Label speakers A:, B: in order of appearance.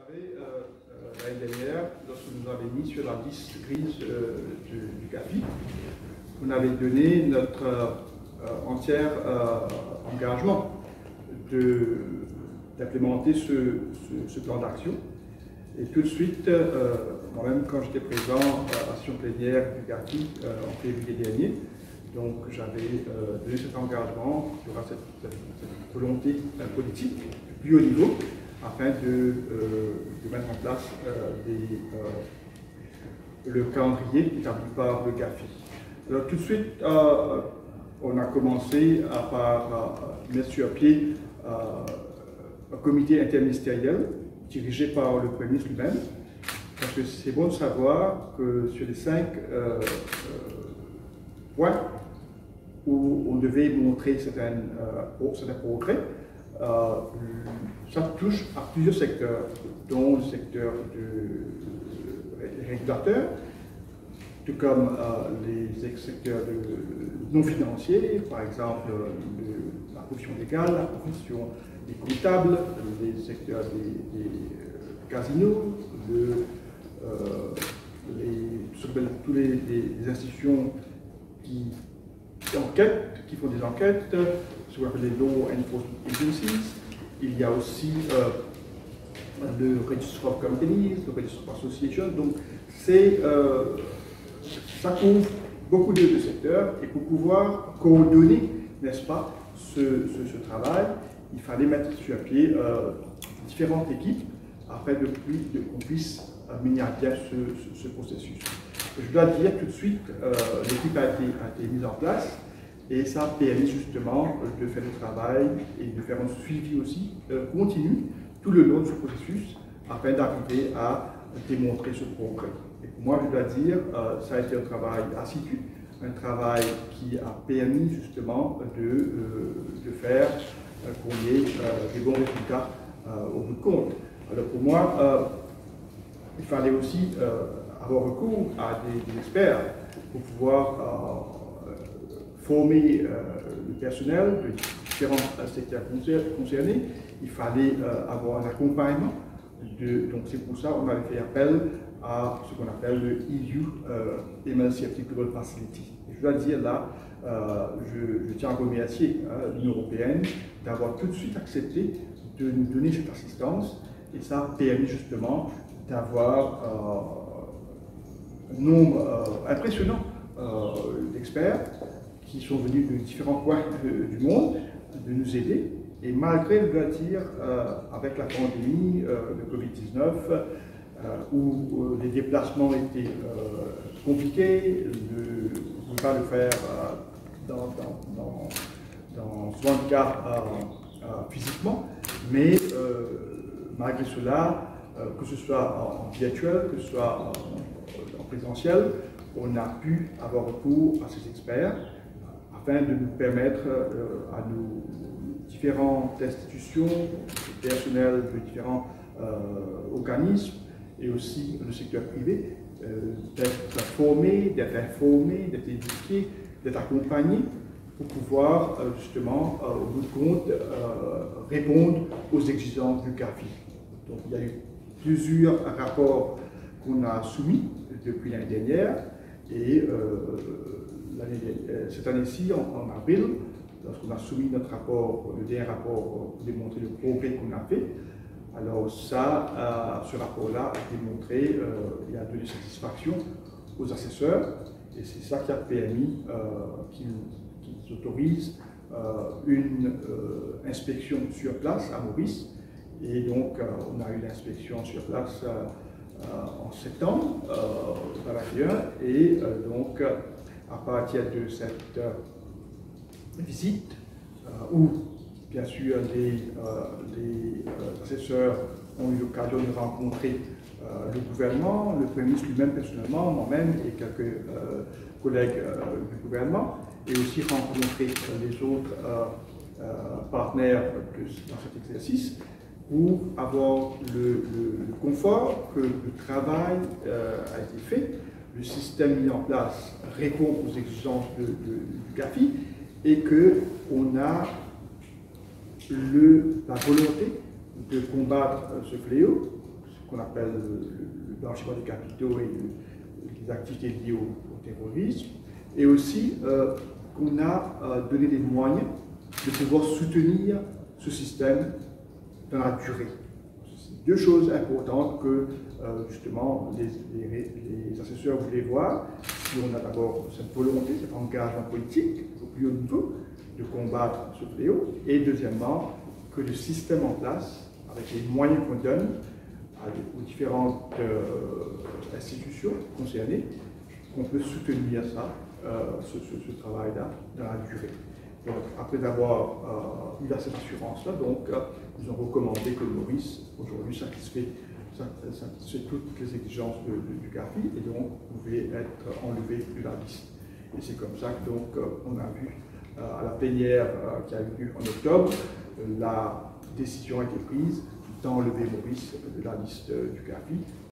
A: savez, l'année dernière, lorsque nous avons mis sur la liste grise du GAFI, on avait donné notre entier engagement d'implémenter ce plan d'action. Et tout de suite, moi-même, quand j'étais présent à la session plénière du GAFI en février dernier, donc j'avais donné cet engagement, il y aura cette volonté politique du plus haut niveau, afin de mettre en place le calendrier établi par le GAFI. Alors tout de suite, on a commencé par mettre sur pied un comité interministériel dirigé par le Premier ministre lui-même, parce que c'est bon de savoir que sur les 5 points où on devait montrer certains progrès, ça touche à plusieurs secteurs, dont le secteur des régulateurs, tout comme les secteurs non financiers, par exemple la profession légale, la profession des comptables, les secteurs des casinos, toutes les institutions qui enquêtent, qui font des enquêtes, ce qu'on appelle les Law Enforcement Agencies. Il y a aussi le Register of Companies, le Register of Associations. Donc, ça couvre beaucoup de secteurs, et pour pouvoir coordonner, n'est-ce pas, ce travail, il fallait mettre sur pied différentes équipes afin qu'on puisse mener à bien ce processus. Je dois dire tout de suite, l'équipe a été mise en place, et ça a permis justement de faire le travail et de faire un suivi aussi continu tout le long de ce processus afin d'arriver à démontrer ce progrès. Et pour moi, je dois dire, ça a été un travail assidu, un travail qui a permis justement de faire qu'on ait des bons résultats au bout de compte. Alors pour moi, il fallait aussi avoir recours à des experts pour pouvoir former le personnel de différents secteurs concernés. Il fallait avoir un accompagnement. Donc c'est pour ça qu'on avait fait appel à ce qu'on appelle le EU Emergency Applicable Facility. Et je dois dire là, je tiens à remercier l'Union européenne d'avoir tout de suite accepté de nous donner cette assistance, et ça a permis justement d'avoir un nombre impressionnant d'experts qui sont venus de différents coins du monde, de nous aider. Et malgré, je dois dire, avec la pandémie de Covid-19, où les déplacements étaient compliqués, on ne peut pas le faire dans souvent de cas physiquement, mais malgré cela, que ce soit en virtuel, que ce soit en présentiel, on a pu avoir recours à ces experts afin de nous permettre à nos différentes institutions, personnels de différents organismes et aussi le secteur privé, d'être formés, d'être informés, d'être éduqués, d'être accompagnés pour pouvoir justement, au bout de compte, répondre aux exigences du GAFI. Donc il y a eu plusieurs rapports qu'on a soumis depuis l'année dernière, et cette année-ci, en avril, lorsqu'on a soumis notre rapport, le dernier rapport pour démontrer le progrès qu'on a fait, alors ça, ce rapport-là a démontré et a donné satisfaction aux assesseurs, et c'est ça qui a permis qu'ils autorisent une inspection sur place à Maurice. Et donc on a eu l'inspection sur place en septembre 2021, et donc à partir de cette visite, où bien sûr les assesseurs ont eu l'occasion de rencontrer le gouvernement, le Premier ministre lui-même personnellement, moi-même et quelques collègues du gouvernement, et aussi rencontrer les autres partenaires dans cet exercice, pour avoir le confort que le travail a été fait, le système mis en place répond aux exigences du GAFI, et qu'on a la volonté de combattre ce fléau, qu'on appelle le blanchiment de capitaux et les activités liées au terrorisme, et aussi qu'on a donné les moyens de pouvoir soutenir ce système dans la durée. C'est deux choses importantes que justement les assesseurs voulaient voir. Si on a d'abord cette volonté, cet engagement politique au plus haut niveau de combattre ce fléau, et deuxièmement, que le système en place, avec les moyens qu'on donne aux différentes institutions concernées, qu'on peut soutenir ça, ce travail-là dans la durée. Donc, après avoir eu cette assurance-là, ils ont recommandé que Maurice, aujourd'hui, satisfait toutes les exigences du GAFI et donc pouvait être enlevé de la liste. Et c'est comme ça que on a vu à la plénière qui a eu lieu en octobre, la décision a été prise d'enlever Maurice de la liste du GAFI.